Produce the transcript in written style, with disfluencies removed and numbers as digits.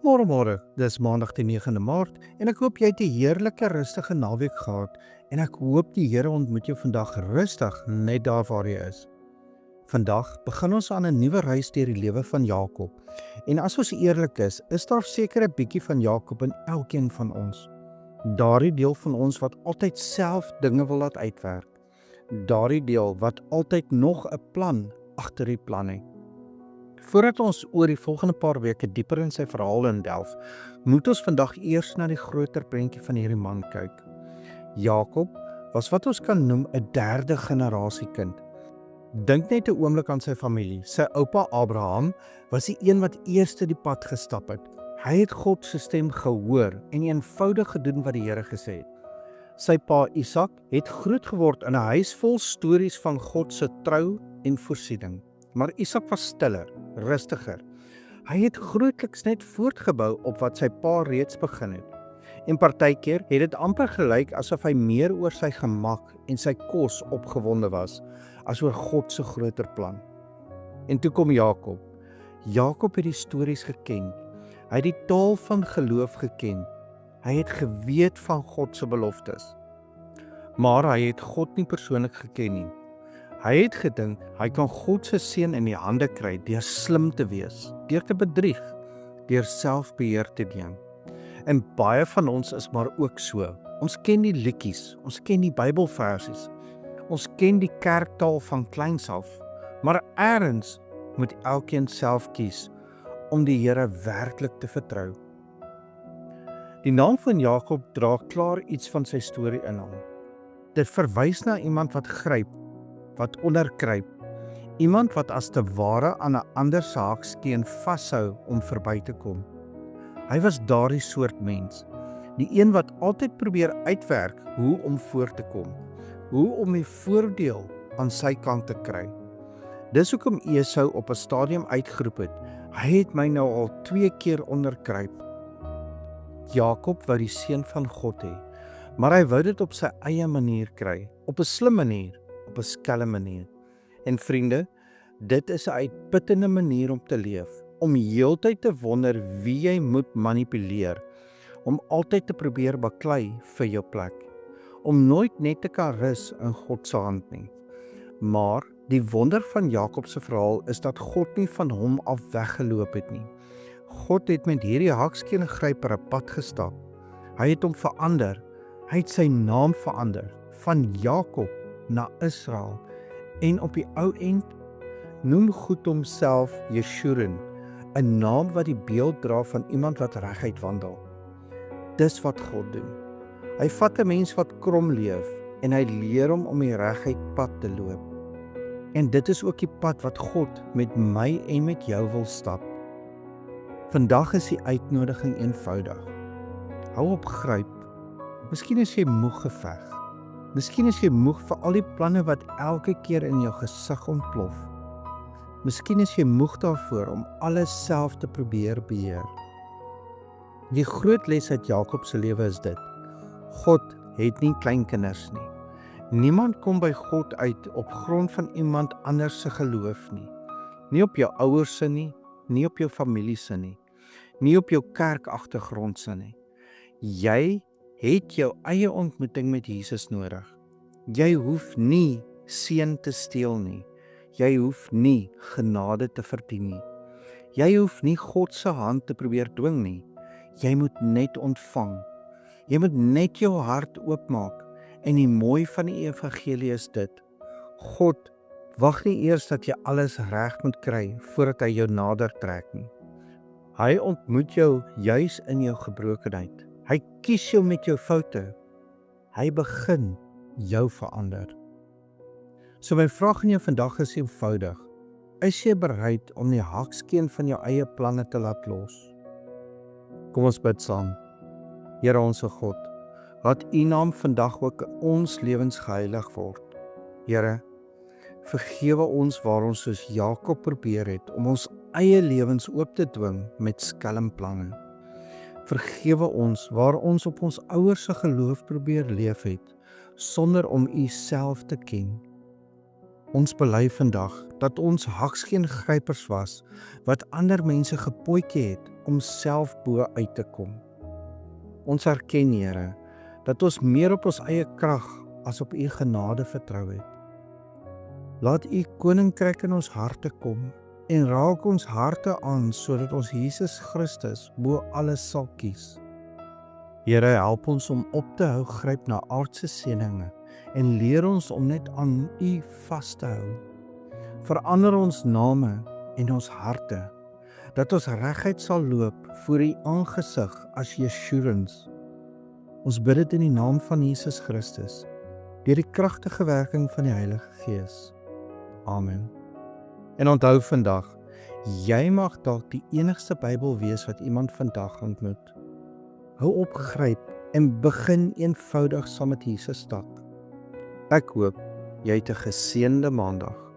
Môre, dis Maandag die 9de Maart en ek hoop jy het 'n heerlike rustige naweek gehad en ek hoop die Here ontmoet jou vandag rustig net daar waar jy is. Vandag begin ons aan 'n nuwe reis deur die lewe van Jakob. En as ons eerlik is daar seker 'n bietjie van Jakob in elkeen van ons. Daardie deel van ons wat altyd self dinge wil laat uitwerk. Daardie deel wat altyd nog 'n plan agter die plan het. Voordat ons oor die volgende paar weke dieper in sy verhaal indelf, moet ons vandag eers na die groter prentjie van hierdie man kyk. Jakob was wat ons kan noem 'n derde generasie kind. Dink net 'n oomblik aan sy familie. Sy oupa Abraham was die een wat eerste die pad gestap het. Hy het God se stem gehoor en eenvoudig gedoen wat die Here gesê het. Sy pa Isak het groot geword in 'n huis vol stories van God se trou en voorsiening. Maar Isak was stiller, rustiger. Hy het grootliks net voortgebou op wat sy pa reeds begin het. En partykeer het dit amper gelyk asof hy meer oor sy gemak en sy kos opgewonde was, as oor God se groter plan. En toe kom Jakob. Jakob het die stories geken. Hy het die taal van geloof geken. Hy het geweet van God se beloftes. Maar hy het God nie persoonlik geken nie. Hy het gedink hy kan God se seën in die hande kry deur slim te wees, deur te bedrieg, deur selfbeheer te neem. En baie van ons is maar ook so. Ons ken die liedjies, ons ken die Bybelversies, ons ken die kerktaal van kleins af, maar eers moet elkeen self kies om die Here werklik te vertrou. Die naam van Jakob dra klaar iets van sy storie in hom. Dit verwys na iemand wat gryp, wat onderkruip, iemand wat as te ware aan 'n ander se hakskeen vashou om verby te kom. Hy was daardie soort mens, die een wat altyd probeer uitwerk hoe om voor te kom, hoe om die voordeel aan sy kant te kry. Dis hoekom Esau op 'n stadium uitgeroep het, hy het my nou al 2 keer onderkruip. Jakob wou die seën van God hê, maar hy wou dit op sy eie manier kry, op 'n slim manier, op 'n skelm manier. En vriende, dit is 'n uitputtende manier om te leef, om heeltyd te wonder wie jy moet manipuleer, om altyd te probeer baklei vir jou plek, om nooit net te kan rus in God se hand nie. Maar die wonder van Jakob se verhaal is dat God nie van hom af weggeloop het nie. God het met hierdie hakskeen-gryper 'n pad gestap. Hy het hom verander. Hy het sy naam verander van Jakob na Israel en op die ou end noem God homself Jeshurun, 'n naam wat die beeld dra van iemand wat reguit wandel. Dis wat God doen. Hy vat 'n mens wat krom leef en hy leer hom om die reguit pad te loop. En dit is ook die pad wat God met my en met jou wil stap. Vandag is die uitnodiging eenvoudig. Hou op gryp. Miskien is jy moeg geveg. Miskien is jy moeg vir al die planne wat elke keer in jou gesig ontplof. Miskien is jy moeg daarvoor om alles self te probeer beheer. Die groot les uit Jakob se lewe is dit: God het nie kleinkinders nie. Niemand kom by God uit op grond van iemand anders se geloof nie. Nie op jou ouers se nie, nie op jou familie se nie, nie op jou kerkagtergrond se nie. Jy het jou eie ontmoeting met Jesus nodig. Jy hoef nie seën te steel nie. Jy hoef nie genade te verdien nie. Jy hoef nie God se hand te probeer dwing nie. Jy moet net ontvang. Jy moet net jou hart oopmaak. En die mooi van die evangelie is dit: God wag nie eers dat jy alles reg moet kry voordat hy jou nader trek nie. Hy ontmoet jou juis in jou gebrokenheid. Hy kies jou met jou foute. Hy begin jou verander. So my vraag aan jou vandag is eenvoudig: is jy bereid om die hakskeen van jou eie planne te laat los? Kom ons bid saam. Here onsse God, laat U naam vandag ook in ons lewens geheilig word. Here, vergewe ons waar ons soos Jakob probeer het om ons eie lewens oop te dwing met skelm planne. Vergewe ons waar ons op ons ouers se geloof probeer leef het, sonder om U self te ken. Ons bely vandag dat ons hakskeengrypers was wat ander mense gepootjie het om self bo uit te kom. Ons erken, Here, dat ons meer op ons eie krag as op U genade vertrou het. Laat U koninkryk in ons harte kom en raak ons harte aan sodat ons Jesus Christus bo alles sal kies. Here, help ons om op te hou gryp na aardse seëninge en leer ons om net aan U vas te hou. Verander ons name en ons harte, dat ons reguit sal loop voor U aangesig as Jesjoerens. Ons bid dit in die naam van Jesus Christus, deur die kragtige werking van die Heilige Gees. Amen. En onthou vandag, jy mag dalk die enigste Bybel wees wat iemand vandag ontmoet. Hou op gryp en begin eenvoudig saam met Jesus stap. Ek hoop jy het 'n geseënde Maandag.